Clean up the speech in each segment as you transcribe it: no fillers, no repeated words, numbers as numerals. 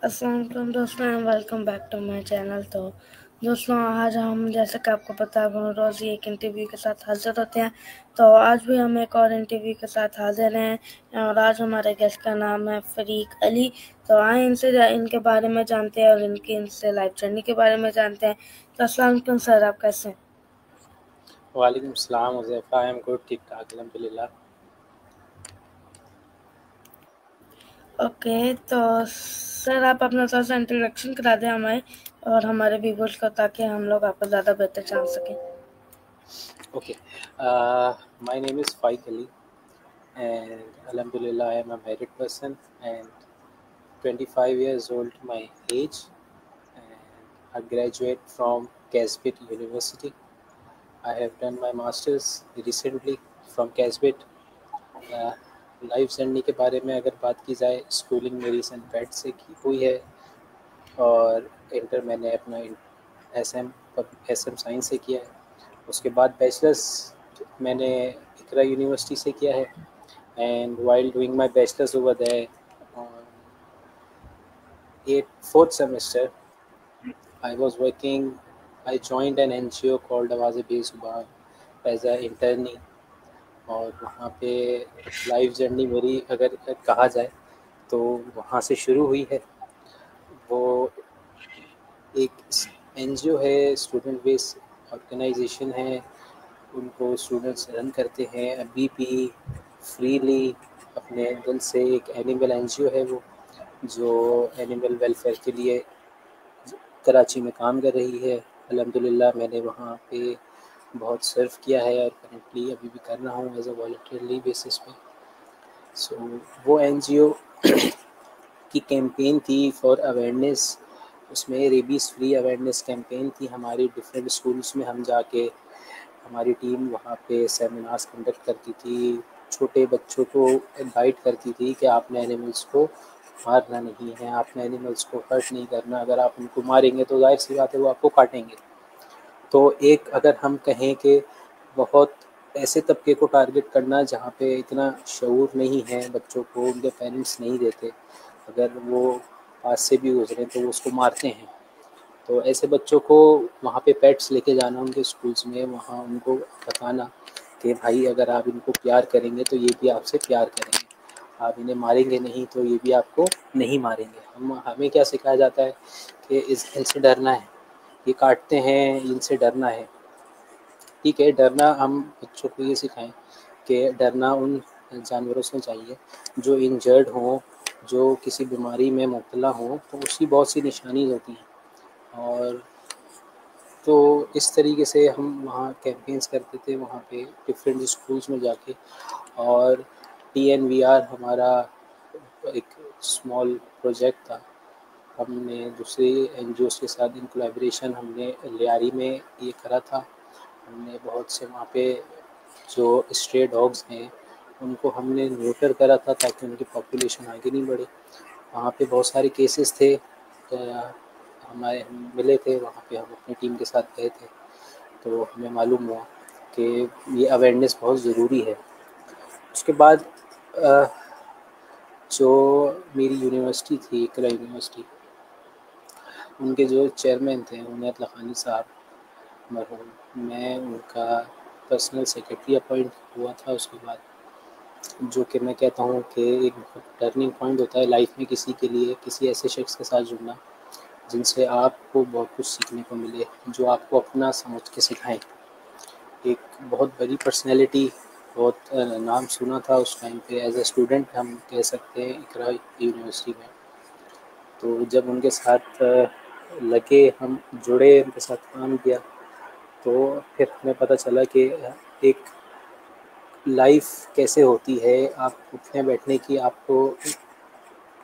अस्सलाम वालेकुम दोस्तों, welcome back to my channel. तो दोस्तों, आज हम जैसे कि आपको पता है रोज़ ही एक इंटरव्यू के साथ हाजिर होते हैं। तो आज भी हम एक और इंटरव्यू के साथ हाजिर हैं और आज हमारे गेस्ट का नाम है फ़रीक अली। तो आए इनके बारे में जानते हैं और इनसे लाइफ जर्नी के बारे में जानते हैं। तो अस्सलाम वालेकुम सर, आप कैसे हैं? वालेकुम सलाम हुज़ैफ़ा, आई एम गुड, ठीक-ठाक अल्हम्दुलिल्लाह। ओके, तो सर आप अपना थोड़ा सा इंट्रोडक्शन करा दें हमें और हमारे व्यूअर्स को, ताकि हम लोग आपको ज़्यादा बेहतर जान सकें। Okay, my name is Faik Ali, and alhamdulillah, I am a married person and 25 years old my age, and I graduate from Casbit University. I have done my masters recently from Casbit. Life journey के बारे में अगर बात की जाए, schooling मेरी सन PAT से की हुई है और इंटर मैंने अपना एस एम साइंस से किया है। उसके बाद बैचलर्स मैंने इकरा यूनिवर्सिटी से किया है, and while doing my bachelors over there on 4th semester I joined an NGO called Awaaz Bezubaन एज अ इंटर्नी। और वहाँ पे लाइफ जर्नी मेरी अगर कहा जाए तो वहाँ से शुरू हुई है। वो एक NGO है, स्टूडेंट बेस्ड ऑर्गेनाइजेशन है। उनको स्टूडेंट्स रन करते हैं अभी भी फ्रीली अपने दिल से। एक एनिमल NGO है वो, जो एनिमल वेलफेयर के लिए कराची में काम कर रही है। अल्हम्दुलिल्लाह मैंने वहाँ पे बहुत सर्व किया है और करंटली अभी भी कर रहा हूँ एज अ वॉलंटरी बेसिस पे। सो वो NGO की कैंपेन थी फॉर अवेयरनेस। उसमें रेबीज़ फ्री अवेयरनेस कैंपेन थी हमारी डिफरेंट स्कूल्स में। हम जाके हमारी टीम वहाँ पे सेमिनार्स कंडक्ट करती थी, छोटे बच्चों को गाइड करती थी कि आपने एनिमल्स को मारना नहीं है, आपने एनिमल्स को हर्ट नहीं करना। अगर आप उनको मारेंगे तो जाहिर सी बात है वो आपको काटेंगे। तो एक अगर हम कहें कि बहुत ऐसे तबके को टारगेट करना जहाँ पे इतना शऊर नहीं है, बच्चों को उनके पेरेंट्स नहीं देते, अगर वो पास से भी गुजरे तो वो उसको मारते हैं। तो ऐसे बच्चों को वहाँ पे पेट्स लेके जाना उनके स्कूल्स में, वहाँ उनको बताना कि भाई अगर आप इनको प्यार करेंगे तो ये भी आपसे प्यार करेंगे, आप इन्हें मारेंगे नहीं तो ये भी आपको नहीं मारेंगे। हमें क्या सिखाया जाता है कि इनसे डरना है, ये काटते हैं, इनसे डरना है। ठीक है, डरना हम बच्चों को ये सिखाएं कि डरना उन जानवरों से चाहिए जो इंजर्ड हों, जो किसी बीमारी में मुब्तला हों, तो उसकी बहुत सी निशानी होती हैं। और तो इस तरीके से हम वहाँ कैंपेन्स करते थे, वहाँ पे डिफरेंट स्कूल्स में जाके। और TNVR हमारा एक स्मॉल प्रोजेक्ट था। हमने दूसरे NGOs के साथ इन कोलैबोरेशन हमने लियारी में ये करा था। हमने बहुत से वहाँ पे जो स्ट्रे डॉग्स हैं उनको हमने न्यूटर करा था ताकि उनकी पॉपुलेशन आगे नहीं बढ़े। वहाँ पे बहुत सारे केसेस थे, हम मिले थे वहाँ पे, हम अपनी टीम के साथ गए थे, तो हमें मालूम हुआ कि ये अवेयरनेस बहुत ज़रूरी है। उसके बाद जो मेरी यूनिवर्सिटी थी, इकरा यूनिवर्सिटी, उनके जो चेयरमैन थे उनैत लखानी साहब मरहूम, मैं उनका पर्सनल सेक्रेटरी अपॉइंट हुआ था। उसके बाद जो कि मैं कहता हूँ कि एक बहुत टर्निंग पॉइंट होता है लाइफ में किसी के लिए, किसी ऐसे शख्स के साथ जुड़ना जिनसे आपको बहुत कुछ सीखने को मिले, जो आपको अपना समझ के सिखाएं। एक बहुत बड़ी पर्सनैलिटी, बहुत नाम सुना था उस टाइम पे एज अ स्टूडेंट हम कह सकते हैं इकरा यूनिवर्सिटी में। तो जब उनके साथ लगे, हम जुड़े, उनके साथ काम किया, तो फिर हमें पता चला कि एक लाइफ कैसे होती है। आप उठने बैठने की आपको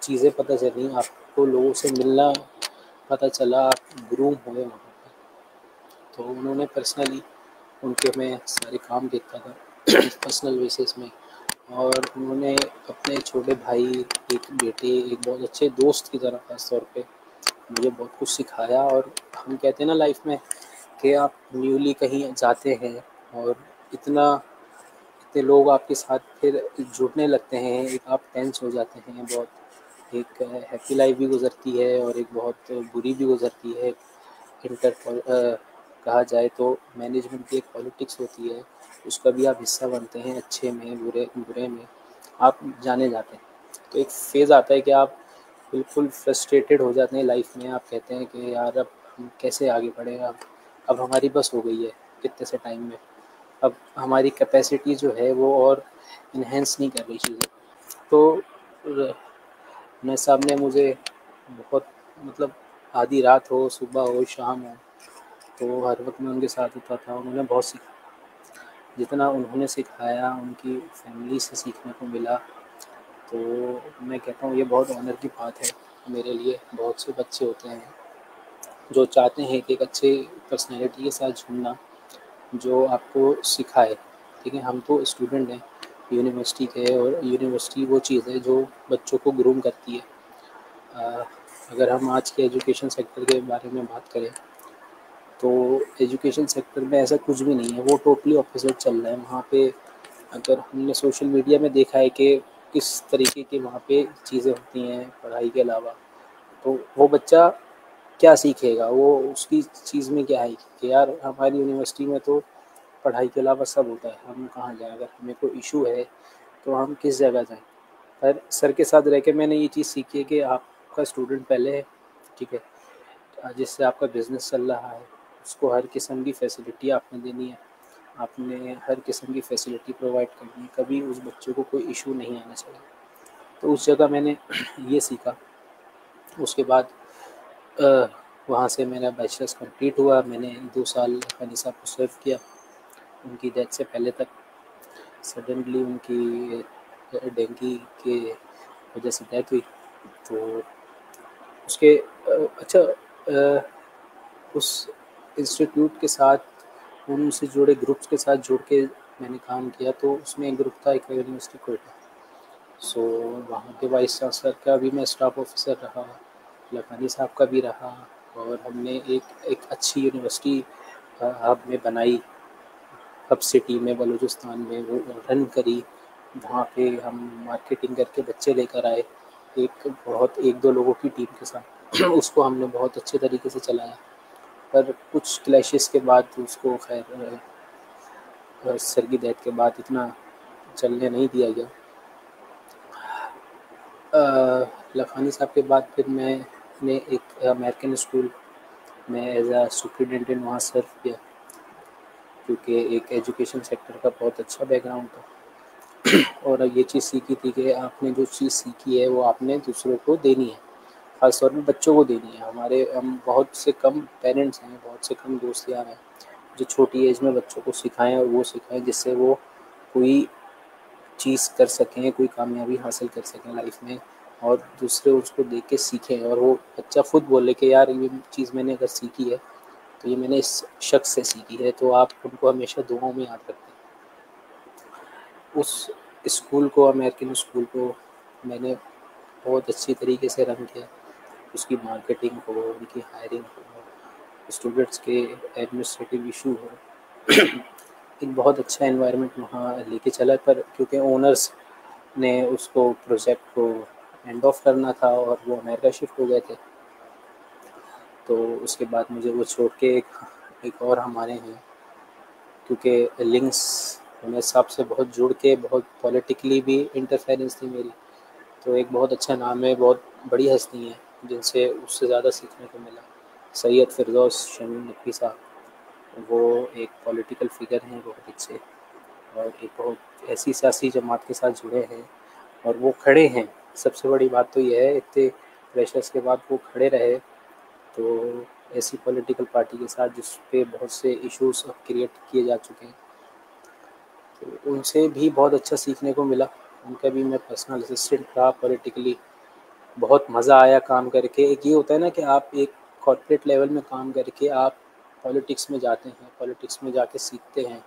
चीज़ें पता चली, आपको लोगों से मिलना पता चला, आप ग्रूम हुए वहाँ पे। तो उन्होंने पर्सनली उनके मैं सारे काम देखता था पर्सनल बेसिस में। और उन्होंने अपने छोटे भाई, एक बेटे, एक बहुत अच्छे दोस्त की तरह ख़ास तौर पे मुझे बहुत कुछ सिखाया। और हम कहते हैं ना लाइफ में कि आप न्यूली कहीं जाते हैं और इतने लोग आपके साथ फिर जुड़ने लगते हैं, एक आप टेंस हो जाते हैं बहुत, एक हैप्पी लाइफ भी गुजरती है और एक बहुत बुरी भी गुजरती है। कहा जाए तो मैनेजमेंट की एक पॉलिटिक्स होती है, उसका भी आप हिस्सा बनते हैं, अच्छे में बुरे में आप जाने जाते हैं। तो एक फेज़ आता है कि आप बिल्कुल फ्रस्ट्रेटेड हो जाते हैं लाइफ में। आप कहते हैं कि यार अब हम कैसे आगे बढ़ें, अब हमारी बस हो गई है कितने से टाइम में, अब हमारी कैपेसिटी जो है वो और इन्हेंस नहीं कर रही चीज़ें। तो मैं साहब ने मुझे बहुत मतलब आधी रात हो, सुबह हो, शाम हो, तो हर वक्त मैं उनके साथ होता था। उन्होंने बहुत सीखा, जितना उन्होंने सिखाया उनकी फैमिली से सीखने को मिला। तो मैं कहता हूँ ये बहुत ऑनर की बात है मेरे लिए। बहुत से बच्चे होते हैं जो चाहते हैं कि एक अच्छे पर्सनैलिटी के साथ जुड़ना जो आपको सिखाए। ठीक है, हम तो स्टूडेंट हैं यूनिवर्सिटी के, और यूनिवर्सिटी वो चीज़ है जो बच्चों को ग्रूम करती है। अ, अगर हम आज के एजुकेशन सेक्टर के बारे में बात करें तो एजुकेशन सेक्टर में ऐसा कुछ भी नहीं है, वो टोटली ऑपोजिट चल रहा है वहाँ पे। अगर हमने सोशल मीडिया में देखा है कि किस तरीके की वहाँ पे चीज़ें होती हैं पढ़ाई के अलावा, तो वो बच्चा क्या सीखेगा, वो उसकी चीज़ में क्या है कि यार हमारी यूनिवर्सिटी में तो पढ़ाई के अलावा सब होता है, हम कहाँ जाएँ, अगर हमें कोई इशू है तो हम किस जगह जाएँ। पर सर के साथ रह के मैंने ये चीज़ सीखी है कि आपका स्टूडेंट पहले है, ठीक है, जिससे आपका बिज़नेस चल रहा है, उसको हर किस्म की फैसिलिटी आपने देनी है, आपने हर किस्म की फैसिलिटी प्रोवाइड करनी है, कभी उस बच्चे को कोई इशू नहीं आना चाहिए। तो उस जगह मैंने ये सीखा। उसके बाद वहाँ से मेरा बैचलर्स कंप्लीट हुआ। मैंने 2 साल हनी साहब को सर्व किया उनकी डेथ से पहले तक। सडनली उनकी डेंगू के वजह से डेथ हुई। तो उसके अच्छा उस इंस्टीट्यूट के साथ उनसे जुड़े ग्रुप्स के साथ जुड़ के मैंने काम किया। तो उसमें एक ग्रुप था एक यूनिवर्सिटी कोयटा। सो वहाँ के वाइस चांसलर का भी मैं स्टाफ ऑफिसर रहा, लखानी साहब का भी रहा, और हमने एक अच्छी यूनिवर्सिटी हब में बनाई, हब सिटी में बलूचिस्तान में वो रन करी। वहाँ पे हम मार्केटिंग करके बच्चे लेकर आए एक दो लोगों की टीम के साथ उसको हमने बहुत अच्छे तरीके से चलाया। पर कुछ क्लैशेस के बाद उसको खैर सर की डेथ के बाद इतना चलने नहीं दिया गया। लखानी साहब के बाद फिर मैंने एक अमेरिकन स्कूल में एज आ सुपरिटेंडेंट वहाँ सर्व किया, क्योंकि एक एजुकेशन सेक्टर का बहुत अच्छा बैकग्राउंड था। और ये चीज़ सीखी थी कि आपने जो चीज़ सीखी है वो आपने दूसरों को देनी है, ख़ास तौर पे बच्चों को देनी है। हम बहुत से कम पेरेंट्स हैं, बहुत से कम दोस्त यार हैं जो छोटी एज में बच्चों को सिखाएं, और वो सिखाएं जिससे वो कोई चीज़ कर सकें, कोई कामयाबी हासिल कर सकें लाइफ में, और दूसरे उसको देख के सीखें और वो बच्चा खुद बोले कि यार ये चीज़ मैंने अगर सीखी है तो ये मैंने इस शख्स से सीखी है। तो आप उनको हमेशा दुआओं में याद रखते हैं। उस स्कूल को, अमेरिकन स्कूल को मैंने बहुत अच्छी तरीके से रन किया। उसकी मार्केटिंग हो, उनकी हायरिंग हो, स्टूडेंट्स के एडमिनिस्ट्रेटिव इशू हो, एक बहुत अच्छा एनवायरनमेंट वहाँ लेके चला। पर क्योंकि ओनर्स ने उसको प्रोजेक्ट को एंड ऑफ करना था और वो अमेरिका शिफ्ट हो गए थे, तो उसके बाद मुझे वो छोड़ के एक और हमारे हैं, क्योंकि लिंक्स उन्हें साहब से बहुत जुड़ के बहुत पॉलिटिकली भी इंटरफेरेंस थी मेरी। तो एक बहुत अच्छा नाम है, बहुत बड़ी हस्ती है जिनसे उससे ज़्यादा सीखने को मिला। सैयद फिरदौस शमीम नकवी साहब, वो एक पॉलिटिकल फिगर हैं बहुत अच्छे, और एक बहुत ऐसी सियासी जमात के साथ जुड़े हैं और वो खड़े हैं। सबसे बड़ी बात तो ये है, इतने प्रेशर्स के बाद वो खड़े रहे। तो ऐसी पॉलिटिकल पार्टी के साथ जिस पे बहुत से इश्यूज क्रिएट किए जा चुके हैं, तो उनसे भी बहुत अच्छा सीखने को मिला। उनका भी मैं पर्सनल असिस्टेंट रहा पॉलिटिकली। बहुत मज़ा आया काम करके। एक ये होता है ना कि आप एक कॉर्पोरेट लेवल में काम करके आप पॉलिटिक्स में जाते हैं, पॉलिटिक्स में जाके सीखते हैं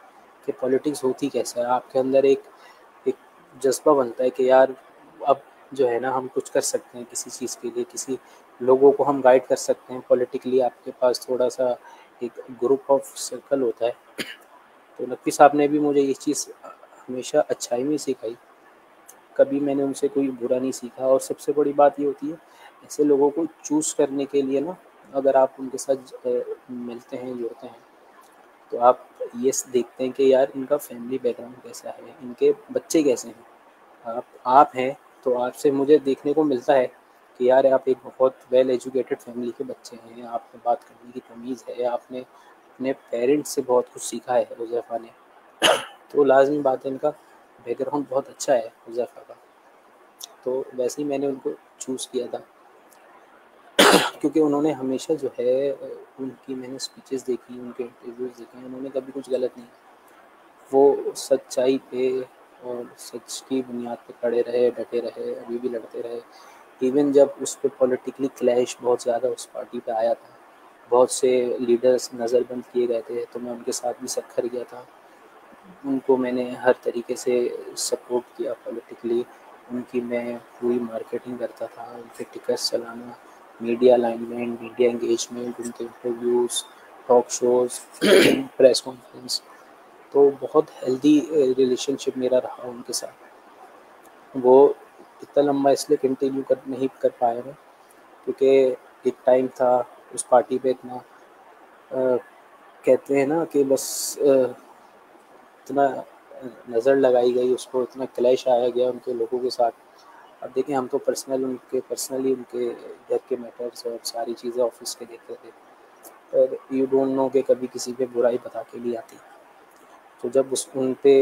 कि पॉलिटिक्स होती कैसे है। आपके अंदर एक एक जज्बा बनता है कि यार अब जो है ना हम कुछ कर सकते हैं किसी चीज़ के लिए, किसी लोगों को हम गाइड कर सकते हैं पॉलिटिकली। आपके पास थोड़ा सा एक ग्रुप ऑफ सर्कल होता है। तो नकवी साहब ने भी मुझे ये चीज़ हमेशा अच्छाई में सिखाई कभी मैंने उनसे कोई बुरा नहीं सीखा। और सबसे बड़ी बात ये होती है, ऐसे लोगों को चूज़ करने के लिए ना, अगर आप उनके साथ मिलते हैं, जुड़ते हैं, तो आप ये देखते हैं कि यार इनका फैमिली बैकग्राउंड कैसा है, इनके बच्चे कैसे हैं। आप हैं तो आपसे मुझे देखने को मिलता है कि यार आप एक बहुत वेल एजुकेटेड फैमिली के बच्चे हैं, आपने बात करने की तमीज़ है, आपने अपने पेरेंट्स से बहुत कुछ सीखा है हुज़ैफ़ा ने। तो लाज़मी बात है, इनका बैकग्राउंड बहुत अच्छा है हुज़ैफ़ा का। तो वैसे ही मैंने उनको चूज़ किया था क्योंकि उन्होंने हमेशा जो है उनकी मैंने स्पीचेस देखी, उनके इंटरव्यूज़ देखे हैं, उन्होंने कभी कुछ गलत नहीं, वो सच्चाई पे और सच की बुनियाद पे खड़े रहे, डटे रहे, अभी भी लड़ते रहे। इवन जब उस पे पॉलिटिकली क्लैश बहुत ज़्यादा उस पार्टी पे आया था, बहुत से लीडर्स नज़रबंद किए गए थे, तो मैं उनके साथ भी सख्र गया था। उनको मैंने हर तरीके से सपोर्ट किया पॉलिटिकली, उनकी मैं पूरी मार्केटिंग करता था, उनके टिकट्स चलाना, मीडिया अलाइनमेंट, मीडिया एंगेजमेंट, उनके interviews, talk shows, press conference. तो बहुत हेल्दी रिलेशनशिप मेरा रहा उनके साथ। वो इतना लंबा इसलिए कंटिन्यू कर नहीं कर पाया मैं, क्योंकि एक टाइम था उस पार्टी पे इतना कहते हैं ना कि बस इतना नज़र लगाई गई उसको, इतना क्लैश आया गया उनके लोगों के साथ। अब देखें, हम तो पर्सनली उनके घर के मैटर्स और सारी चीज़ें ऑफिस के देखते थे, पर यू डोंट नो कि कभी किसी पे बुराई पता के लिए आती। तो जब उन पे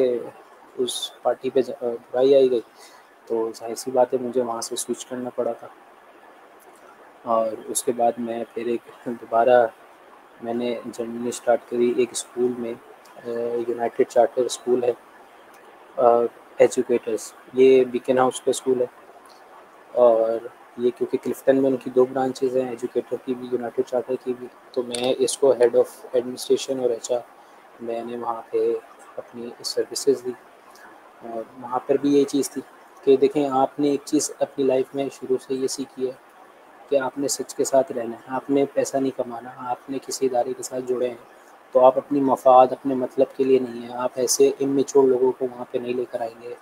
उस पार्टी पे बुराई आई गई, तो ज़ाहिर सी बात है मुझे वहाँ से स्विच करना पड़ा था। और उसके बाद मैं फिर एक दोबारा मैंने जर्नी स्टार्ट करी एक स्कूल में, यूनाइटेड चार्टर स्कूल है, एजुकेटर्स, ये बीकन हाउस का स्कूल है। और ये क्योंकि क्लिफ्टन में उनकी 2 ब्रांचेज़ हैं, एजुकेटर की भी, यूनाइटेड चार्टर की भी, तो मैं इसको हेड ऑफ़ एडमिनिस्ट्रेशन और एचआर मैंने वहाँ पे अपनी सर्विसेज दी। और वहाँ पर भी यही चीज़ थी कि देखें, आपने एक चीज़ अपनी लाइफ में शुरू से ये सीखी है कि आपने सच के साथ रहना है, आपने पैसा नहीं कमाना, आपने किसी इदारे के साथ जुड़े हैं तो आप अपनी मफाद, अपने मतलब के लिए नहीं है, आप ऐसे इमेच्योर लोगों को वहाँ पे नहीं लेकर आएंगे,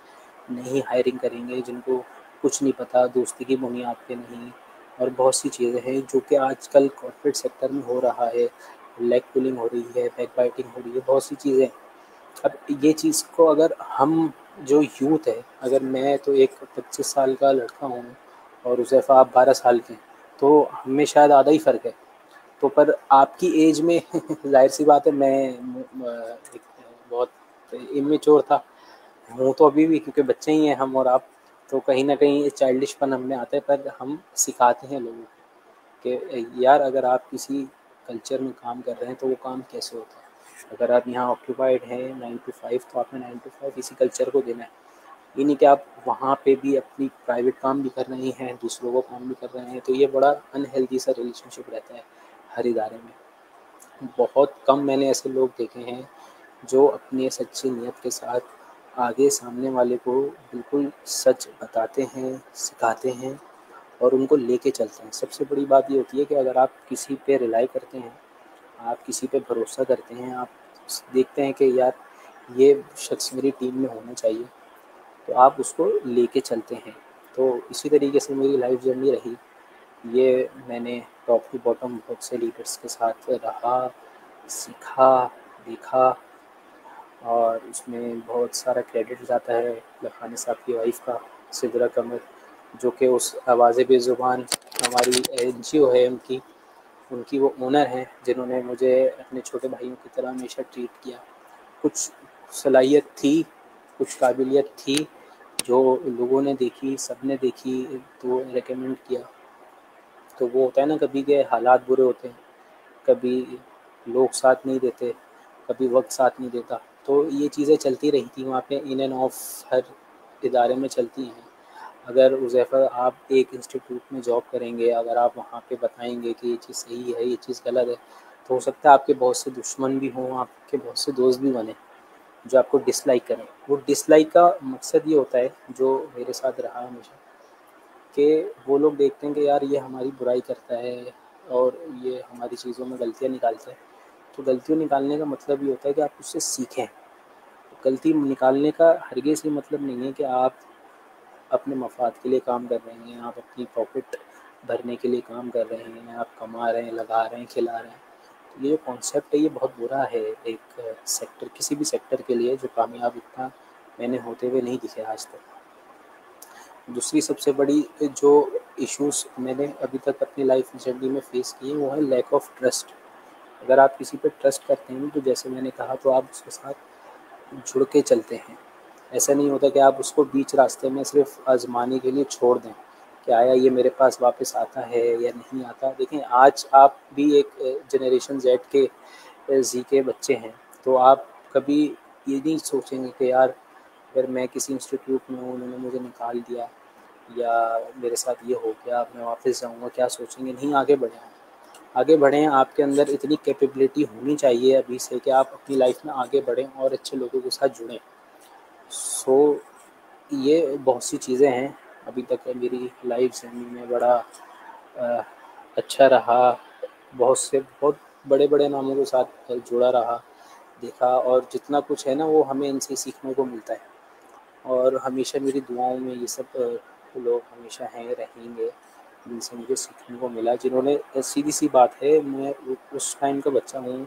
नहीं हायरिंग करेंगे जिनको कुछ नहीं पता, दोस्ती की बुनियाद पे नहीं। और बहुत सी चीज़ें हैं जो कि आजकल कॉर्पोरेट सेक्टर में हो रहा है, लेग पुलिंग हो रही है, बैक बाइटिंग हो रही है, बहुत सी चीज़ें। अब ये चीज़ को अगर हम जो यूथ है, अगर मैं तो एक 25 साल का लड़का हूँ और हुज़ैफ़ा आप 12 साल के हैं, तो हमें शायद आधा ही फ़र्क है। तो पर आपकी एज में ज़ाहिर सी बात है, मैं एक बहुत इमेच्योर था, हूँ तो अभी भी, क्योंकि बच्चे ही हैं हम और आप, तो कहीं न कहीं चाइल्डिशपन हम में आता है। पर हम सिखाते हैं लोगों को कि यार अगर आप किसी कल्चर में काम कर रहे हैं तो वो काम कैसे होता है। अगर आप यहाँ ऑक्यूपाइड हैं 9 टू 5, तो आपने 9 टू 5 इसी कल्चर को देना है। ये नहीं कि आप वहाँ पे भी अपनी प्राइवेट काम भी कर रहे हैं, दूसरों को काम भी कर रहे हैं, तो ये बड़ा अनहेल्दी सा रिलेशनशिप रहता है हर इदारे में। बहुत कम मैंने ऐसे लोग देखे हैं जो अपनी सच्ची नीयत के साथ आगे सामने वाले को बिल्कुल सच बताते हैं, सिखाते हैं और उनको लेके चलते हैं। सबसे बड़ी बात ये होती है कि अगर आप किसी पे रिलाई करते हैं, आप किसी पे भरोसा करते हैं, आप देखते हैं कि यार ये शख्स मेरी टीम में होना चाहिए, तो आप उसको लेके चलते हैं। तो इसी तरीके से मेरी लाइफ जर्नी रही। ये मैंने टॉप टू बॉटम बहुत से लीडर्स के साथ रहा, सीखा, देखा। और उसमें बहुत सारा क्रेडिट जाता है लखानी साहब की वाइफ का, सिदरा कमर, जो कि उस आवाज़ बेज़ुबान हमारी एनजीओ है उनकी वो ओनर हैं, जिन्होंने मुझे अपने छोटे भाइयों की तरह हमेशा ट्रीट किया। कुछ सलाहियत थी, कुछ काबिलियत थी जो लोगों ने देखी, सबने देखी, तो रिकमेंड किया। तो वो होता है ना, कभी के हालात बुरे होते हैं, कभी लोग साथ नहीं देते, कभी वक्त साथ नहीं देता। तो ये चीज़ें चलती रही थी वहाँ पे, इन एंड ऑफ हर इदारे में चलती हैं। अगर हुज़ैफ़ा आप एक इंस्टीट्यूट में जॉब करेंगे, अगर आप वहाँ पे बताएंगे कि ये चीज़ सही है, ये चीज़ गलत है, तो हो सकता है आपके बहुत से दुश्मन भी हों, आपके बहुत से दोस्त भी बने जो आपको डिसलाइक करें। वो डिसलाइक का मकसद ये होता है, जो मेरे साथ रहा हमेशा, कि वो लोग देखते हैं कि यार ये हमारी बुराई करता है और ये हमारी चीज़ों में गलतियाँ निकालता है। तो गलतियों निकालने का मतलब ये होता है कि आप उससे सीखें। गलती निकालने का हरगिज़ ये मतलब नहीं है कि आप अपने मफाद के लिए काम कर रहे हैं, आप अपनी पॉकेट भरने के लिए काम कर रहे हैं, आप कमा रहे हैं, लगा रहे हैं, खिला रहे हैं। तो ये जो कॉन्सेप्ट है ये बहुत बुरा है एक सेक्टर, किसी भी सेक्टर के लिए जो कामयाब इतना मैंने होते हुए नहीं दिखे आज तक। दूसरी सबसे बड़ी जो इश्यूज़ मैंने अभी तक अपनी लाइफ जर्नी में फेस किए वो है लैक ऑफ ट्रस्ट। अगर आप किसी पे ट्रस्ट करते हैं तो जैसे मैंने कहा तो आप उसके साथ जुड़ के चलते हैं। ऐसा नहीं होता कि आप उसको बीच रास्ते में सिर्फ आजमाने के लिए छोड़ दें कि आया ये मेरे पास वापस आता है या नहीं आता। देखें आज आप भी एक जनरेशन जेड के जी के बच्चे हैं, तो आप कभी ये नहीं सोचेंगे कि यार अगर मैं किसी इंस्टीट्यूट में हूँ, उन्होंने मुझे निकाल दिया या मेरे साथ ये हो गया, मैं वापस जाऊँगा, क्या सोचेंगे। नहीं, आगे बढ़ें, आगे बढ़ें। आपके अंदर इतनी कैपेबिलिटी होनी चाहिए अभी से कि आप अपनी लाइफ में आगे बढ़ें और अच्छे लोगों के साथ जुड़ें। सो ये बहुत सी चीज़ें हैं अभी तक मेरी लाइफ जर्नी में बड़ा अ, अच्छा रहा। बहुत बड़े बड़े नामों के साथ जुड़ा रहा, देखा, और जितना कुछ है ना वो हमें इनसे सीखने को मिलता है। और हमेशा मेरी दुआओं में ये सब लोग हमेशा हैं, रहेंगे, जिनसे मुझे सीखने को मिला, जिन्होंने सीधी सी बात है, मैं उस टाइम का बच्चा हूँ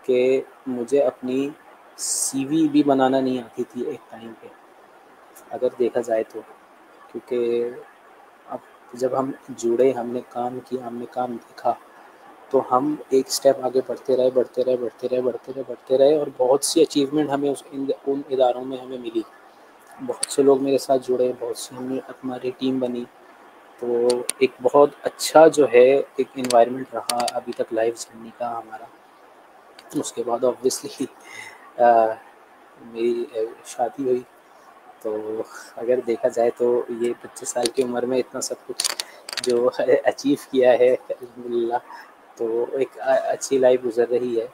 कि मुझे अपनी सीवी भी बनाना नहीं आती थी एक टाइम पे, अगर देखा जाए तो। क्योंकि अब जब हम जुड़े, हमने काम किया, हमने काम देखा, तो हम एक स्टेप आगे बढ़ते रहे, बढ़ते रहे, बढ़ते रहे, बढ़ते रहे, बढ़ते रहे, और बहुत सी अचीवमेंट हमें उन इदारों में हमें मिली। बहुत से लोग मेरे साथ जुड़े, बहुत सी हमारी टीम बनी। तो एक बहुत अच्छा जो है एक एनवायरनमेंट रहा अभी तक लाइफ जर्नी का हमारा। उसके बाद ऑब्वियसली मेरी शादी हुई। तो अगर देखा जाए तो ये 25 साल की उम्र में इतना सब कुछ जो अचीव किया है अल्हम्दुलिल्लाह, तो एक अच्छी लाइफ गुजर रही है।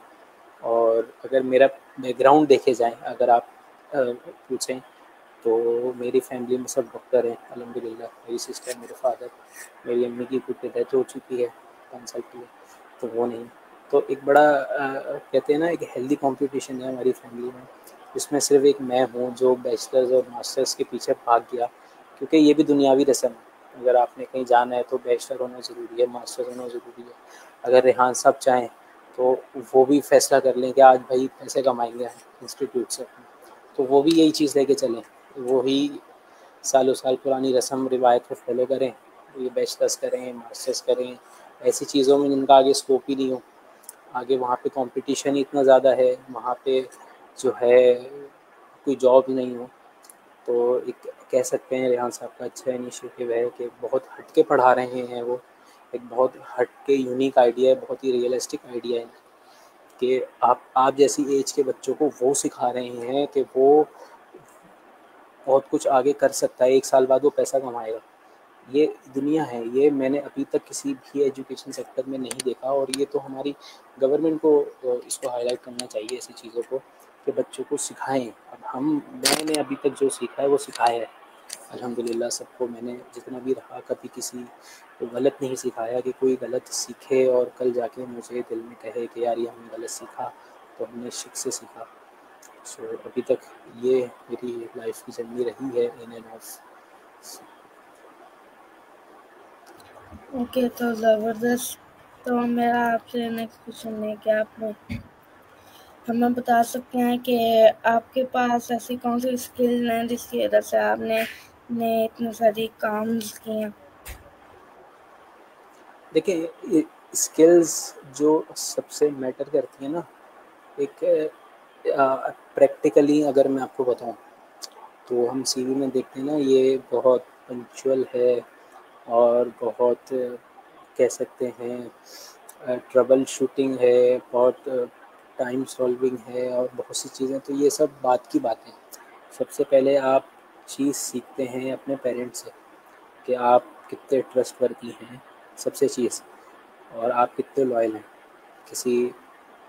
और अगर मेरा बैकग्राउंड देखे जाए, अगर आप पूछें, तो मेरी फैमिली में सब डॉक्टर हैं अल्हम्दुलिल्लाह। मेरी सिस्टर, मेरे फादर, मेरी अम्मी की खुद डेथ हो चुकी है 5 साल पहले, तो वो नहीं। तो एक बड़ा कहते हैं ना, एक हेल्दी कंपटीशन है हमारी फैमिली में, जिसमें सिर्फ एक मैं हूँ जो बैचलर्स और मास्टर्स के पीछे भाग गया, क्योंकि ये भी दुनियावी रस्म है। अगर आपने कहीं जाना है तो बैचलर होना ज़रूरी है, मास्टर होना ज़रूरी है। अगर रेहान साहब चाहें तो वो भी फैसला कर लें कि आज भाई पैसे कमाएंगे इंस्टीट्यूट से, तो वो भी यही चीज़ लेके चलें, वही सालों साल पुरानी रस्म रिवायत को फॉलो करें, ये बैचलर्स करें, मास्टर्स करें, ऐसी चीज़ों में जिनका आगे स्कोप ही नहीं हो। आगे वहाँ पे कंपटीशन ही इतना ज़्यादा है, वहाँ पे जो है कोई जॉब ही नहीं हो। तो एक कह सकते हैं रेहान साहब का अच्छा इनिशिएटिव है कि बहुत हट के पढ़ा रहे हैं वो। एक बहुत हट के यूनिक आइडिया है, बहुत ही रियलिस्टिक आइडिया है कि आप जैसी एज के बच्चों को वो सिखा रहे हैं कि वो बहुत कुछ आगे कर सकता है, 1 साल बाद वो पैसा कमाएगा। ये दुनिया है, ये मैंने अभी तक किसी भी एजुकेशन सेक्टर में नहीं देखा। और ये तो हमारी गवर्नमेंट को इसको हाईलाइट करना चाहिए ऐसी चीज़ों को, कि बच्चों को सिखाएं। अब मैंने अभी तक जो सीखा है वो सिखाया है अल्हम्दुलिल्लाह सबको। मैंने जितना भी रहा कभी किसी को गलत नहीं सिखाया कि कोई गलत सीखे और कल जाके मुझे दिल में कहे कि यार ये हमने गलत सीखा, तो हमने शिक से सीखा। सो अभी तक ये मेरी लाइफ की जर्नी रही है इन एंड ऑफ। ओके, तो ज़बरदस्त। तो मेरा आपसे नेक्स्ट क्वेश्चन है कि आप हमें बता सकते हैं कि आपके पास ऐसी कौन सी स्किल हैं जिसकी वजह से आपने ने इतने सारी काम किए हैं? देखिए, स्किल्स जो सबसे मैटर करती है ना, एक प्रैक्टिकली अगर मैं आपको बताऊं, तो हम सीवी में देखते हैं ना, ये बहुत पंक्चुअल है और बहुत कह सकते हैं ट्रबल शूटिंग है, बहुत टाइम सॉल्विंग है, और बहुत सी चीज़ें। तो ये सब बात की बातें हैं। सबसे पहले आप चीज़ सीखते हैं अपने पेरेंट्स से कि आप कितने ट्रस्टवर्दी हैं, सबसे चीज़, और आप कितने लॉयल हैं किसी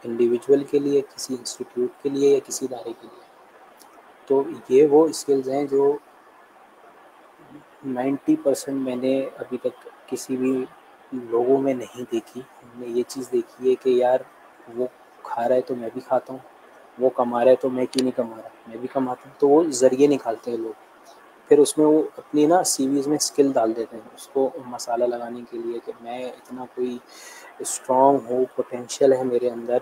इंडिविजुअल के लिए, किसी इंस्टीट्यूट के लिए, या किसी इदारे के लिए। तो ये वो स्किल्स हैं जो 90% मैंने अभी तक किसी भी लोगों में नहीं देखी। हमने ये चीज़ देखी है कि यार वो खा रहा है तो मैं भी खाता हूँ, वो कमा रहा है तो मैं क्यों नहीं कमा रहा, मैं भी कमाता हूँ। तो वो ज़रिए निकालते हैं लोग। फिर उसमें वो अपनी ना सीवीज़ में स्किल डाल देते हैं उसको मसाला लगाने के लिए कि मैं इतना कोई स्ट्रॉन्ग हूँ, पोटेंशियल है मेरे अंदर।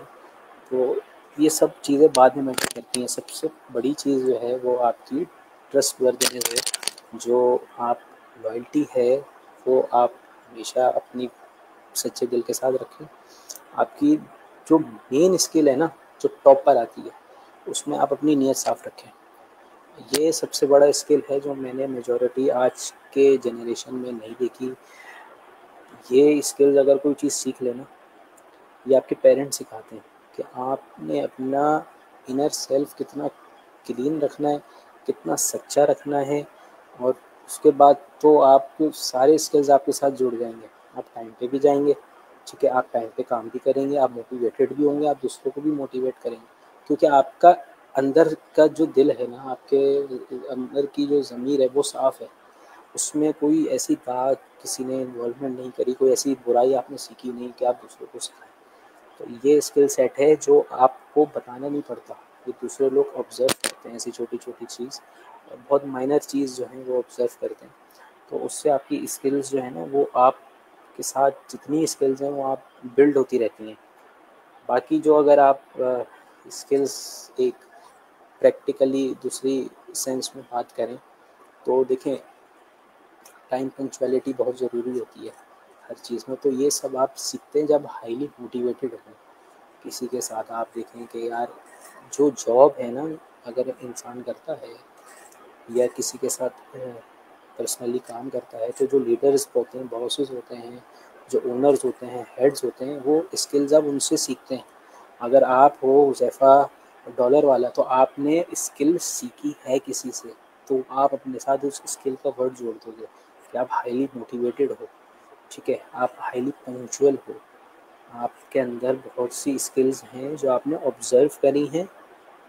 तो ये सब चीज़ें बाद में मैटर करती हैं। सबसे बड़ी चीज़ जो है वो आपकी ट्रस्टवर्दीनेस है, जो आप लॉयल्टी है वो आप हमेशा अपनी सच्चे दिल के साथ रखें। आपकी जो मेन स्किल है ना, जो टॉप पर आती है, उसमें आप अपनी नीयत साफ रखें। ये सबसे बड़ा स्किल है जो मैंने मेजॉरिटी आज के जनरेशन में नहीं देखी। ये स्किल्स अगर कोई चीज़ सीख लेना, ये आपके पेरेंट्स सिखाते हैं कि आपने अपना इनर सेल्फ कितना क्लीन रखना है, कितना सच्चा रखना है, और उसके बाद तो आपके सारे स्किल्स आपके साथ जुड़ जाएंगे। आप टाइम पे भी जाएंगे, ठीक है, आप टाइम पे काम भी करेंगे, आप मोटिवेटेड भी होंगे, आप दूसरों को भी मोटिवेट करेंगे, क्योंकि आपका अंदर का जो दिल है ना, आपके अंदर की जो ज़मीर है वो साफ़ है। उसमें कोई ऐसी बात किसी ने इन्वॉल्वमेंट नहीं करी, कोई ऐसी बुराई आपने सीखी नहीं कि आप दूसरों को सिखाएं। तो ये स्किल सेट है जो आपको बताना नहीं पड़ता, ये दूसरे लोग ऑब्ज़र्व करते हैं। ऐसी छोटी-छोटी चीज़ और बहुत माइनर चीज़ जो है वो ऑब्ज़र्व करते हैं। तो उससे आपकी स्किल्स जो है ना, वो आपके साथ जितनी स्किल्स हैं वो आप बिल्ड होती रहती हैं। बाकी जो अगर आप स्किल्स एक प्रैक्टिकली दूसरी सेंस में बात करें, तो देखें, टाइम पंक्चुअलिटी बहुत ज़रूरी होती है हर चीज़ में। तो ये सब आप सीखते हैं जब हाईली मोटिवेटेड हों किसी के साथ। आप देखें कि यार जो जॉब है ना, अगर इंसान करता है या किसी के साथ पर्सनली काम करता है, तो जो लीडर्स होते हैं, बॉसेस होते हैं, जो ओनर्स होते हैं, हेड्स होते हैं, वो स्किल्स आप उनसे सीखते हैं। अगर आप हो हुज़ैफ़ा डॉलर वाला, तो आपने स्किल सीखी है किसी से, तो आप अपने साथ उस स्किल का वर्ड जोड़ दोगे कि आप हाईली मोटिवेटेड हो, ठीक है, आप हाईली पंक्चुअल हो, आपके अंदर बहुत सी स्किल्स हैं जो आपने ऑब्ज़र्व करी हैं,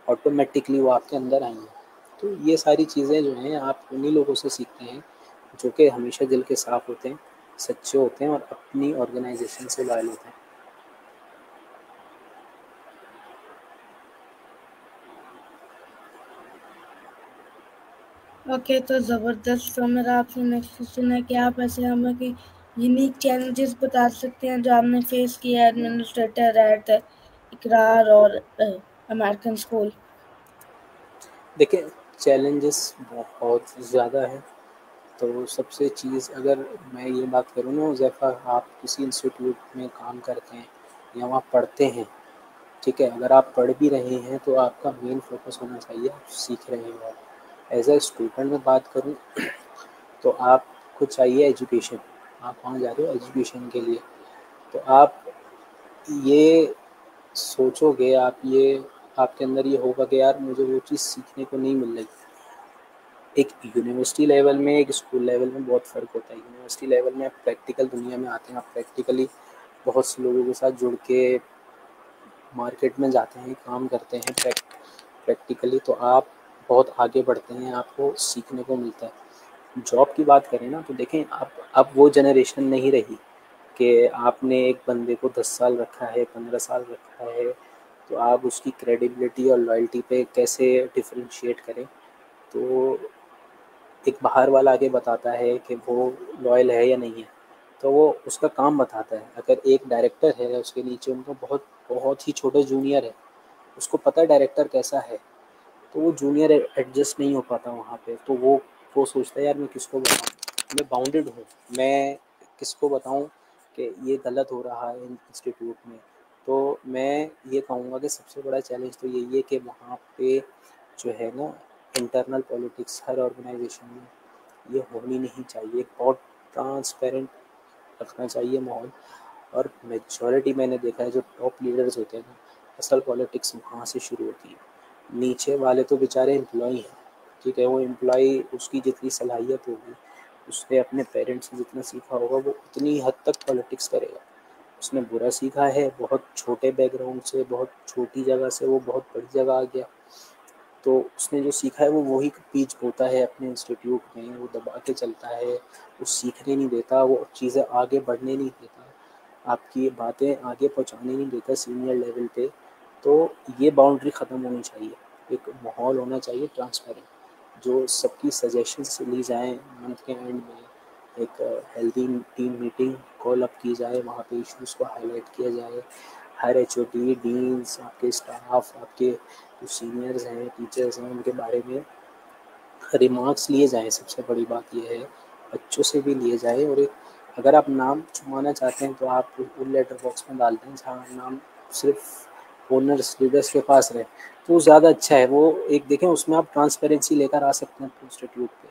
ऑटोमेटिकली वो आपके अंदर आई हैं। तो ये सारी चीज़ें जो हैं आप उन्हीं लोगों से सीखते हैं जो कि हमेशा दिल के साफ़ होते हैं, सच्चे होते हैं और अपनी ऑर्गेनाइजेशन से लॉयल होते हैं। ओके, तो ज़बरदस्त। तो मेरा आपसे नेक्स्ट क्वेश्चन है कि आप ऐसे हमें कोई यूनिक चैलेंजेस बता सकते हैं जो आपने फेस किया है एडमिनिस्ट्रेटर एट इकरार और अमेरिकन स्कूल? देखिए, चैलेंजेस बहुत ज़्यादा हैं। तो सबसे चीज़ अगर मैं ये बात करूँ ना हुज़ैफ़ा, आप किसी इंस्टीट्यूट में काम करते हैं या वहाँ पढ़ते हैं, ठीक है, अगर आप पढ़ भी रहे हैं तो आपका मेन फ़ोकस होना चाहिए आप सीख रहे हो। एज़ अ स्टूडेंट में बात करूँ तो आपको चाहिए एजुकेशन। आप वहाँ जा रहे हो एजुकेशन के लिए, तो आप ये सोचोगे, आप ये आपके अंदर ये होगा कि यार मुझे वो चीज़ सीखने को नहीं मिल रही। एक यूनिवर्सिटी लेवल में, एक स्कूल लेवल में बहुत फ़र्क होता है। यूनिवर्सिटी लेवल में आप प्रैक्टिकल दुनिया में आते हैं, आप प्रैक्टिकली बहुत से लोगों के साथ जुड़ के मार्केट में जाते हैं, काम करते हैं प्रैक्टिकली, तो आप बहुत आगे बढ़ते हैं, आपको सीखने को मिलता है। जॉब की बात करें ना, तो देखें, अब वो जनरेशन नहीं रही कि आपने एक बंदे को 10 साल रखा है, 15 साल रखा है, तो आप उसकी क्रेडिबिलिटी और लॉयल्टी पे कैसे डिफरेंशिएट करें। तो एक बाहर वाला आके बताता है कि वो लॉयल है या नहीं है, तो वो उसका काम बताता है। अगर एक डायरेक्टर है, उसके नीचे उनका बहुत बहुत ही छोटा जूनियर है, उसको पता है डायरेक्टर कैसा है, तो वो जूनियर एडजस्ट नहीं हो पाता वहाँ पे। तो वो सोचता है यार मैं किसको बताऊँ, मैं बाउंडेड हूँ, मैं किसको बताऊँ कि ये गलत हो रहा है इंस्टीट्यूट में। तो मैं ये कहूँगा कि सबसे बड़ा चैलेंज तो यही है कि वहाँ पे जो है ना, इंटरनल पॉलिटिक्स हर ऑर्गेनाइजेशन में ये होनी नहीं चाहिए। बहुत ट्रांसपेरेंट रखना चाहिए माहौल। और मेजॉरिटी मैंने देखा है जो टॉप लीडर्स होते हैं ना, असल पॉलिटिक्स वहाँ से शुरू होती है। नीचे वाले तो बेचारे एम्प्लॉई हैं, ठीक है, वो एम्प्लॉई उसकी जितनी सलाहियत होगी, उसने अपने पेरेंट्स से जितना सीखा होगा वो उतनी हद तक पॉलिटिक्स करेगा। उसने बुरा सीखा है, बहुत छोटे बैकग्राउंड से, बहुत छोटी जगह से वो बहुत बड़ी जगह आ गया, तो उसने जो सीखा है वो वही बीज बोता है अपने इंस्टीट्यूट में, वो दबा के चलता है, वो सीखने नहीं देता, वो चीज़ें आगे बढ़ने नहीं देता, आपकी बातें आगे पहुंचाने नहीं देता सीनियर लेवल पे। तो ये बाउंड्री ख़त्म होनी चाहिए, एक माहौल होना चाहिए ट्रांसपेरेंट, जो सबकी सजेशंस ली जाएँ मंथ के एंड में, एक healthy team meeting call up की जाए, वहाँ पे इश्यूज़ को हाईलाइट किया जाए। हर एचओडी, डीन्स, आपके स्टाफ, आपके जो सीनियर्स हैं, टीचर्स हैं, उनके बारे में रिमार्क्स लिए जाएँ। सबसे बड़ी बात ये है, बच्चों से भी लिए जाए, और एक अगर आप नाम छुपाना चाहते हैं तो आप उन लेटर बॉक्स में डाल दें जहाँ नाम सिर्फ ओनर्स, लीडर्स के पास रहे, तो ज़्यादा अच्छा है। वो एक देखें, उसमें आप ट्रांसपेरेंसी लेकर आ सकते हैं अपने इंस्टीट्यूट पे।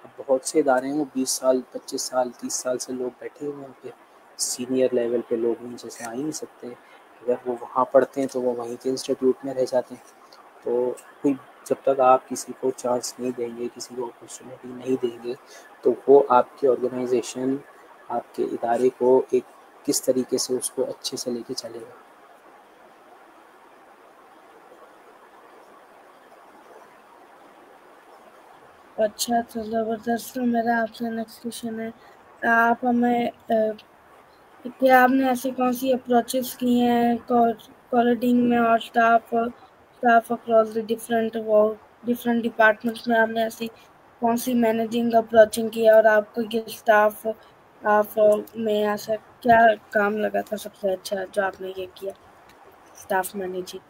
अब बहुत से इदारे हैं, वो 20 साल, 25 साल, 30 साल से लोग बैठे हुए हैं वहाँ पे, सीनियर लेवल पे लोग नीचे से आ ही नहीं सकते। अगर वो वहाँ पढ़ते हैं तो वो वहीं के इंस्टीट्यूट में रह जाते हैं। तो कोई, जब तक आप किसी को चांस नहीं देंगे, किसी को अपॉर्चुनिटी नहीं देंगे, तो वो आपके ऑर्गेनाइजेशन, आपके इदारे को एक किस तरीके से उसको अच्छे से लेके चलेगा। अच्छा, तो ज़बरदस्त। तो मेरा आपसे नेक्स्ट क्वेश्चन है, आप हमें क्या आपने ऐसी कौन सी अप्रोचेस की हैं कोडिंग में और staff across the different departments में, आपने ऐसी कौन सी मैनेजिंग अप्रोचिंग की है, और आपको ये स्टाफ आप में ऐसा क्या काम लगा था सबसे अच्छा जो आपने ये किया, स्टाफ मैनेजिंग?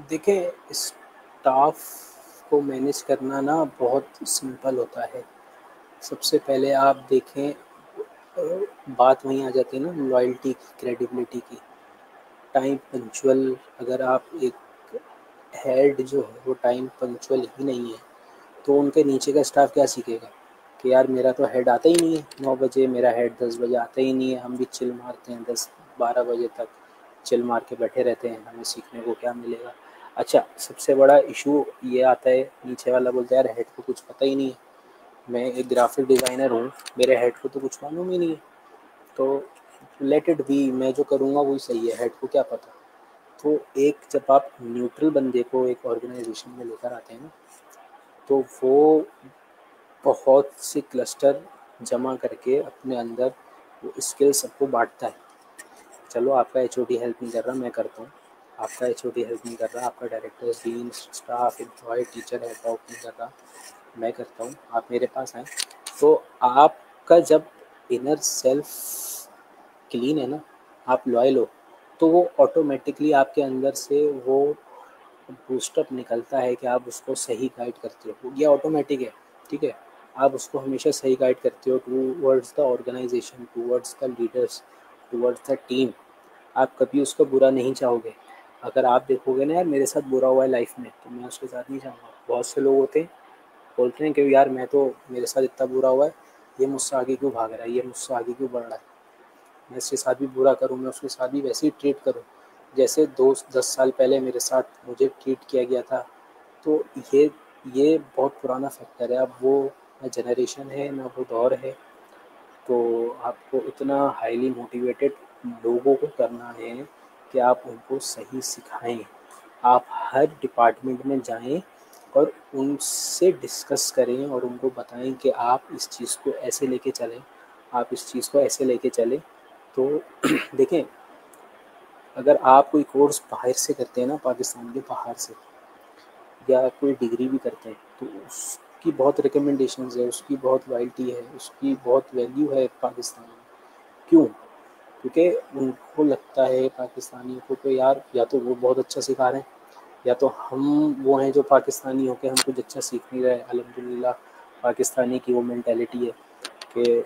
देखें, स्टाफ को मैनेज करना ना बहुत सिंपल होता है। सबसे पहले आप देखें, बात वहीं आ जाती है ना, लॉयल्टी की, क्रेडिबिलिटी की। टाइम पंक्चुअल, अगर आप एक हेड जो है वो टाइम पंक्चुअल ही नहीं है, तो उनके नीचे का स्टाफ क्या सीखेगा कि यार मेरा तो हेड आता ही नहीं है 9 बजे, मेरा हेड 10 बजे आता ही नहीं है, हम भी चिल मारते हैं 10-12 बजे तक, चिल मार के बैठे रहते हैं, हमें सीखने को क्या मिलेगा। अच्छा, सबसे बड़ा इशू ये आता है, नीचे वाला बोलता है यार हेड को कुछ पता ही नहीं है, मैं एक ग्राफिक डिज़ाइनर हूँ, मेरे हेड को तो कुछ मालूम ही नहीं है, तो लेट इट बी, मैं जो करूँगा वही सही है, हेड को क्या पता। तो एक जब आप न्यूट्रल बंदे को एक ऑर्गेनाइजेशन में लेकर आते हैं ना, तो वो बहुत से क्लस्टर जमा करके अपने अंदर वो स्किल सबको बांटता है। चलो, आपका एचओडी हेल्प नहीं कर रहा, मैं करता हूँ। आपका एचओडी हेल्प नहीं कर रहा, आपका director, dean, staff, employ, teacher help out नहीं कर रहा, मैं करता हूँ, आप मेरे पास आएँ। तो आपका जब इनर सेल्फ क्लीन है ना, आप लॉयल हो, तो वो ऑटोमेटिकली आपके अंदर से वो बूस्टअप निकलता है कि आप उसको सही गाइड करते हो, ये ऑटोमेटिक है। ठीक है, आप उसको हमेशा सही गाइड करते हो towards the organisation, towards the leaders, towards the team. आप कभी उसका बुरा नहीं चाहोगे। अगर आप देखोगे ना यार मेरे साथ बुरा हुआ है लाइफ में, तो मैं उसके साथ नहीं चाहूँगा। बहुत से लोग होते हैं, बोलते हैं कि यार मैं तो, मेरे साथ इतना बुरा हुआ है, ये मुझसे आगे क्यों भाग रहा है, ये मुझसे आगे क्यों बढ़ रहा है, मैं इसके साथ भी बुरा करूँ, मैं उसके साथ भी वैसे ही ट्रीट करूँ जैसे 2-10 साल पहले मेरे साथ मुझे ट्रीट किया गया था। तो ये बहुत पुराना फैक्टर है। अब वो ना जनरेशन है, ना वो दौर है। तो आपको इतना हाईली मोटिवेटेड लोगों को करना है कि आप उनको सही सिखाएँ। आप हर डिपार्टमेंट में जाएँ और उनसे डिस्कस करें और उनको बताएँ कि आप इस चीज़ को ऐसे लेके चलें, आप इस चीज़ को ऐसे लेके चलें। तो देखें, अगर आप कोई कोर्स बाहर से करते हैं ना, पाकिस्तान के बाहर से, या कोई डिग्री भी करते हैं, तो उसकी बहुत रिकमेंडेशंस है, उसकी बहुत लॉयल्टी है, उसकी बहुत वैल्यू है पाकिस्तान में। क्यों? क्योंकि उनको लगता है पाकिस्तानी को, तो यार या तो वो बहुत अच्छा सिखा रहे हैं, या तो हम वो हैं जो पाकिस्तानी होके हम कुछ अच्छा सीख नहीं रहे। अल्हम्दुलिल्लाह पाकिस्तानी की वो मेंटालिटी है कि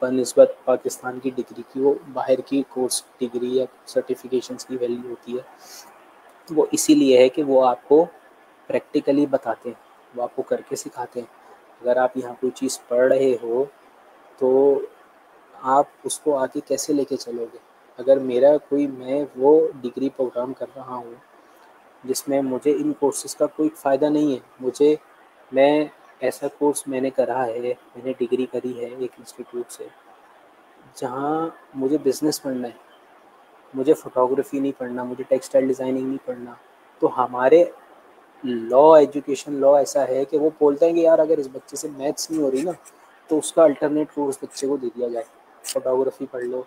बनिस्बत पाकिस्तान की डिग्री की वो बाहर की कोर्स डिग्री या सर्टिफिकेशंस की वैल्यू होती है। तो वो इसीलिए है कि वो आपको प्रैक्टिकली बताते हैं, वो आपको करके सिखाते हैं। अगर आप यहाँ कोई चीज़ पढ़ रहे हो, तो आप उसको आगे कैसे लेके चलोगे। अगर मेरा कोई, मैं वो डिग्री प्रोग्राम कर रहा हूँ जिसमें मुझे इन कोर्सेज़ का कोई फ़ायदा नहीं है, मैं ऐसा कोर्स मैंने करा है, मैंने डिग्री करी है एक इंस्टीट्यूट से जहाँ मुझे बिज़नेस पढ़ना है, मुझे फ़ोटोग्राफ़ी नहीं पढ़ना, मुझे टेक्सटाइल डिज़ाइनिंग नहीं पढ़ना। तो हमारे लॉ ऐसा है कि वो बोलता है कि यार अगर इस बच्चे से मैथ्स नहीं हो रही ना, तो उसका अल्टरनेट कोर्स बच्चे को दे दिया जाए, फ़ोटोग्राफ़ी पढ़ लो,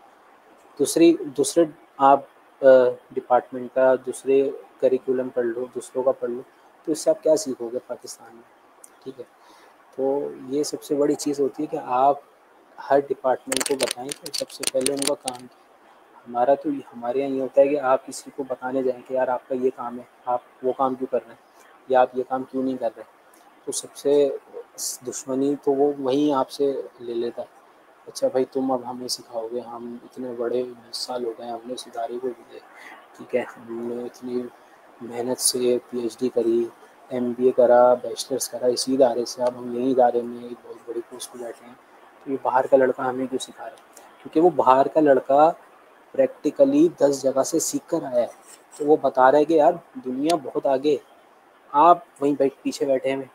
दूसरे आप डिपार्टमेंट का दूसरे करिकुलम पढ़ लो, दूसरों का पढ़ लो। तो इससे आप क्या सीखोगे पाकिस्तान में, ठीक है। तो ये सबसे बड़ी चीज़ होती है कि आप हर डिपार्टमेंट को बताएं कि सबसे पहले उनका काम क्या है। हमारे यहाँ ये होता है कि आप किसी को बताने जाएं कि यार आपका ये काम है, आप वो काम क्यों कर रहे हैं, या आप ये काम क्यों नहीं कर रहे, तो सबसे दुश्मनी तो वो वहीं आपसे ले लेता है। अच्छा भाई तुम अब हमें सिखाओगे, हम इतने बड़े 20 साल हो गए हमने इस इदारे को दिए, ठीक है, हमने इतनी मेहनत से पीएचडी करी, एमबीए करा, बैचलर्स करा इसी इदारे से, अब हम यही इदारे में एक बहुत बड़ी पोस्ट पे बैठे हैं, तो ये बाहर का लड़का हमें क्यों सिखा रहा है? क्योंकि वो बाहर का लड़का प्रैक्टिकली 10 जगह से सीख कर आया है, तो वो बता रहा है कि यार दुनिया बहुत आगे है। आप वहीं पीछे बैठे हैं,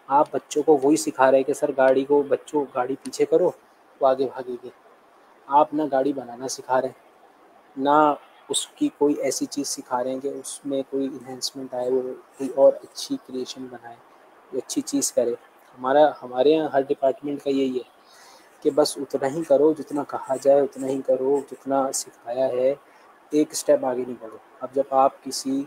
आप बच्चों को वही सिखा रहे हैं कि सर गाड़ी को, बच्चों गाड़ी पीछे करो वो आगे भागेगी। आप ना गाड़ी बनाना सिखा रहे हैं, ना उसकी कोई ऐसी चीज़ सिखा रहे हैं कि उसमें कोई इन्हेंसमेंट आए, वो कोई और अच्छी क्रिएशन बनाए, कोई अच्छी चीज़ करे। हमारे यहाँ हर डिपार्टमेंट का यही है कि बस उतना ही करो जितना कहा जाए, उतना ही करो जितना सिखाया है, एक स्टेप आगे नहीं बढ़ो। अब जब आप किसी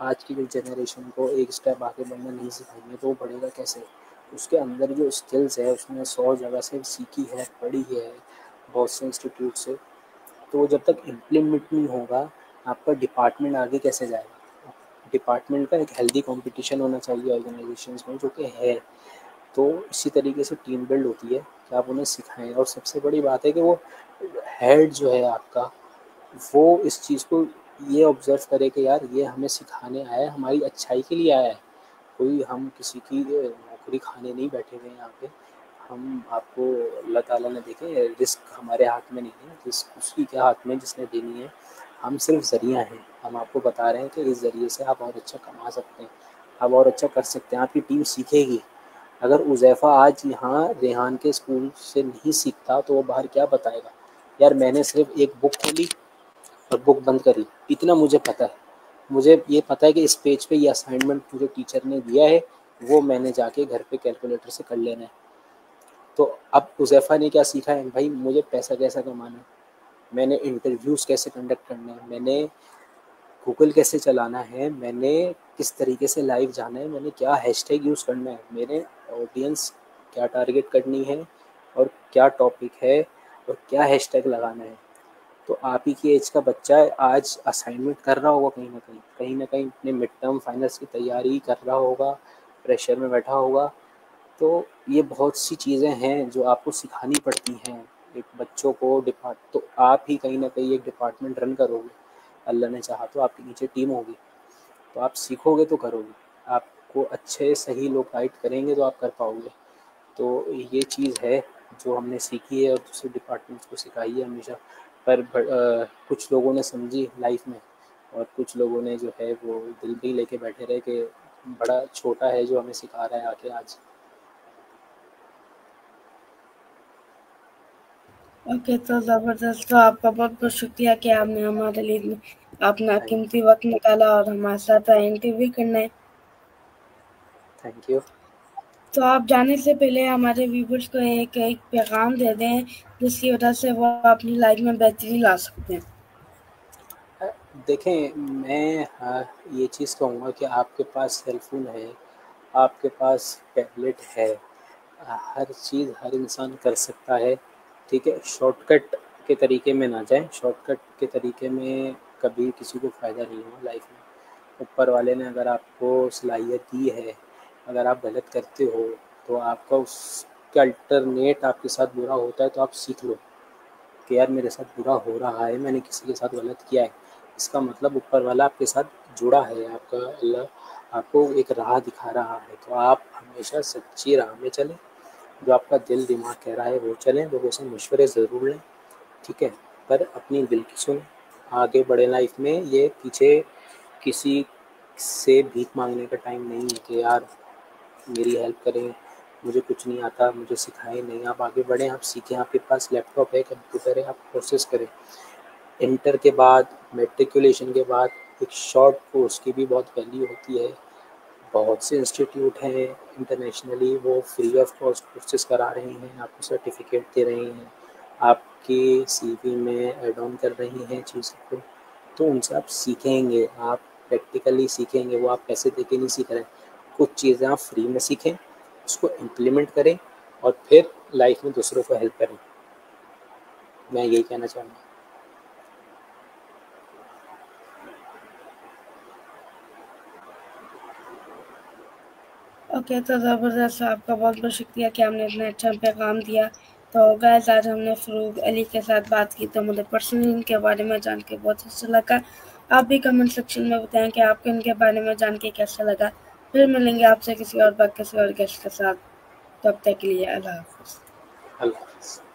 आज की जनरेशन को एक स्टेप आगे बढ़ना नहीं सिखाएंगे तो वो बढ़ेगा कैसे? उसके अंदर जो स्किल्स है उसने 100 जगह से सीखी है, पढ़ी है, बहुत से इंस्टीट्यूट से, तो जब तक इम्प्लीमेंट नहीं होगा आपका डिपार्टमेंट आगे कैसे जाएगा? डिपार्टमेंट का एक हेल्दी कंपटीशन होना चाहिए ऑर्गेनाइजेशंस में, जो कि है। तो इसी तरीके से टीम बिल्ड होती है कि आप उन्हें सिखाएं। और सबसे बड़ी बात है कि वो हेड जो है आपका, वो इस चीज़ को ये ऑब्ज़र्व करे कि यार ये हमें सिखाने आया है, हमारी अच्छाई के लिए आया है, कोई हम किसी की नौकरी खाने नहीं बैठे हुए हैं यहाँ पे। हम आपको अल्लाह ताला ने देखे रिस्क हमारे हाथ में नहीं है, रिस्क उसकी के हाथ में जिसने देनी है, हम सिर्फ ज़रिया हैं। हम आपको बता रहे हैं कि इस ज़रिए से आप और अच्छा कमा सकते हैं, आप और अच्छा कर सकते हैं, आपकी टीम सीखेगी। अगर उज़ैफ़ा आज यहाँ रेहान के स्कूल से नहीं सीखता तो वो बाहर क्या बताएगा? यार मैंने सिर्फ एक बुक खोली और बुक बंद करी, इतना मुझे पता है। मुझे ये पता है कि इस पेज पे ये असाइनमेंट मुझे टीचर ने दिया है, वो मैंने जाके घर पे कैलकुलेटर से कर लेना है। तो अब उज़ैफ़ा ने क्या सीखा है भाई, मुझे पैसा कैसा कमाना है, मैंने इंटरव्यूज़ कैसे कंडक्ट करने हैं, मैंने गूगल कैसे चलाना है, मैंने किस तरीके से लाइव जाना है, मैंने क्या हैशटैग यूज़ करना है, मेरे ऑडियंस क्या टारगेट करनी है और क्या टॉपिक है और क्या हैशटैग लगाना है। तो आप ही की एज का बच्चा आज असाइनमेंट कर रहा होगा, कहीं ना कहीं अपने मिड टर्म फाइनल्स की तैयारी कर रहा होगा, प्रेशर में बैठा होगा। तो ये बहुत सी चीज़ें हैं जो आपको सिखानी पड़ती हैं एक बच्चों को। तो आप ही कहीं ना कहीं एक डिपार्टमेंट रन करोगे, अल्लाह ने चाहा तो आपके नीचे टीम होगी, तो आप सीखोगे तो करोगे, आपको अच्छे सही लोग गाइड करेंगे तो आप कर पाओगे। तो ये चीज़ है जो हमने सीखी है और दूसरे डिपार्टमेंट्स को सिखाई है हमेशा। पर कुछ लोगों ने समझी लाइफ में, और कुछ लोगों ने जो है वो दिल भी लेके बैठे रहे कि बड़ा छोटा है जो हमें सिखा रहा है आके आज। ओके, तो ज़बरदस्त। तो आपका बहुत बहुत शुक्रिया कि आपने हमारे लिए अपना थैंक कीमती वक्त निकाला और हमारे साथ इंटरव्यू करने। Thank you. तो आप जाने से पहले हमारे व्यूवर्स को एक एक पैगाम दे दें जिसकी वजह से वो अपनी लाइफ में बेहतरी ला सकते हैं। देखें, मैं ये चीज़ कहूँगा कि आपके पास सेलफोन है, आपके पास टैबलेट है, हर चीज़ हर इंसान कर सकता है, ठीक है। शॉर्टकट के तरीके में ना जाएं, शॉर्टकट के तरीके में कभी किसी को फ़ायदा नहीं हुआ लाइफ में। ऊपर वाले ने अगर आपको सलाहियत दी है, अगर आप गलत करते हो तो आपका उसका अल्टरनेट आपके साथ बुरा होता है तो आप सीख लो कि यार मेरे साथ बुरा हो रहा है, मैंने किसी के साथ गलत किया है, इसका मतलब ऊपर वाला आपके साथ जुड़ा है, आपका अल्लाह आपको एक राह दिखा रहा है। तो आप हमेशा सच्ची राह में चलें, जो आपका दिल दिमाग कह रहा है वो चलें, लोगों से मशवरे ज़रूर लें, ठीक है, पर अपनी दिल की सुनें, आगे बढ़े लाइफ में। ये पीछे किसी से भीख मांगने का टाइम नहीं है कि यार मेरी हेल्प करें, मुझे कुछ नहीं आता, मुझे सिखाएं नहीं। आप आगे बढ़ें, आप सीखें, आपके पास लैपटॉप है, कंप्यूटर है, आप कोर्सेज करें। इंटर के बाद, मेट्रिकुलेशन के बाद एक शॉर्ट कोर्स की भी बहुत वैल्यू होती है। बहुत से इंस्टीट्यूट हैं इंटरनेशनली, वो फ्री ऑफ कॉस्ट कोर्सेज करा रहे हैं, आपको सर्टिफिकेट दे रहे हैं, आपके सीवी में ऐड ऑन कर रही हैं चीज़ों को, तो उनसे आप सीखेंगे, आप प्रैक्टिकली सीखेंगे। वो आप पैसे दे के नहीं सीख रहे हैं, कुछ चीज़ें आप फ्री में सीखें, उसको इम्प्लीमेंट करें और फिर लाइफ में दूसरों को हेल्प करें। मैं यही कहना चाहूँगा। ओके, तो ज़बरदस्त। आपका बहुत बहुत शुक्रिया कि आपने इतना अच्छा हम पे काम दिया। तो गाइस, आज हमने फ़रूक अली के साथ बात की, तो मुझे पर्सनली इनके बारे में जान के बहुत अच्छा लगा। आप भी कमेंट सेक्शन में बताएं कि आपको इनके बारे में जान के कैसा लगा। फिर मिलेंगे आपसे किसी और बात, किसी और गेस्ट के साथ। तब तक के लिए अल्लाह हाफ़िज़। अल्लाह हाफ़िज़।